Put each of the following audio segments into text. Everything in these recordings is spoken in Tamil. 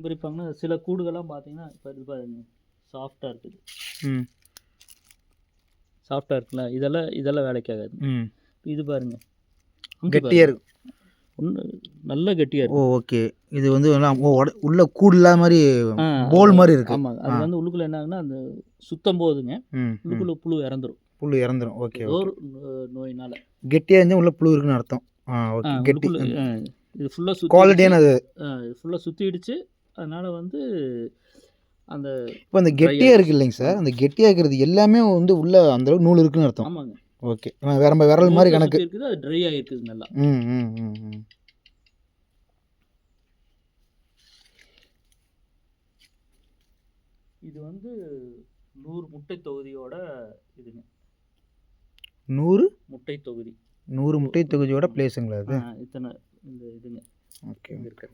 பிரிப்பாங்கன்னா சில கூடுகள்லாம் பார்த்தீங்கன்னா இப்போ இது பாருங்க சாஃப்டாக இருக்குது. ம் சாஃப்டாக இருக்குல்ல, இதெல்லாம் வேலைக்கு ஆகாது. ம் இது பாருங்க கெட்டியாக இருக்கு. ஒன்று நல்ல கெட்டியாக ஓ இருக்கு. ஓகே. இது வந்து உள்ள கூடு இல்லாத மாதிரி போல் மாதிரி இருக்கு. ஆமாங்க. அது வந்து உள்ளுக்குள்ளே என்ன ஆகுதுன்னா அந்த சுத்தம் போதுங்க உள்ளுக்குள்ளே புழு இறந்துரும். புழு இறந்துரும். ஓகே. ஏதோ ஒரு நோயினால கெட்டியாக இருந்தால் உள்ள புழு இருக்குன்னு அர்த்தம். ஓகே. கெட்டி இது ஃபுல்லாக சுற்றி குவாலிட்டியான அது இது ஃபுல்லாக சுற்றிடுச்சு. அதனால் வந்து அந்த இப்போ அந்த கெட்டியாக இருக்குது இல்லைங்க சார், அந்த கெட்டியாக இருக்கிறது எல்லாமே வந்து உள்ள அந்தளவுக்கு நூல் இருக்குன்னு அர்த்தம். ஆமாங்க. ஓகே. வேற விரல் மாதிரி கணக்கு இருக்குது. அது ட்ரை ஆகிருக்குது நல்லா. ம் ம் ம் ம் இது வந்து 100 முட்டை தொகுதியோட இதுங்க. 100 முட்டை தொகுதி. 100 முட்டை தொகுதியோட பிளேஸுங்களா அது? இத்தனை இந்த இதுங்க. ஓகே. இருக்கு.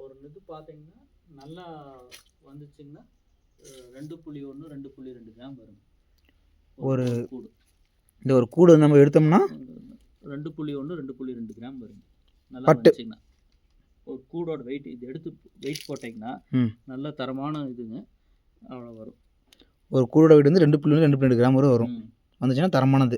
ஒரு இது பார்த்தீங்கன்னா நல்லா வந்துச்சுங்கன்னா 2.1 2.2 கிராம் வரும் ஒரு கூடு. இந்த ஒரு கூடு நம்ம எடுத்தோம்னா 2.1 2.2 கிராம் வரும். நல்லா வந்துச்சுங்கன்னா ஒரு கூடோட வெயிட் இது எடுத்து வெயிட் போட்டிங்கன்னா நல்ல தரமான இதுங்க அவ்வளோ வரும். ஒரு கூடோட வெயிட் வந்து 2.1 2.2 கிராம் வரும். வந்துச்சுன்னா தரமானது.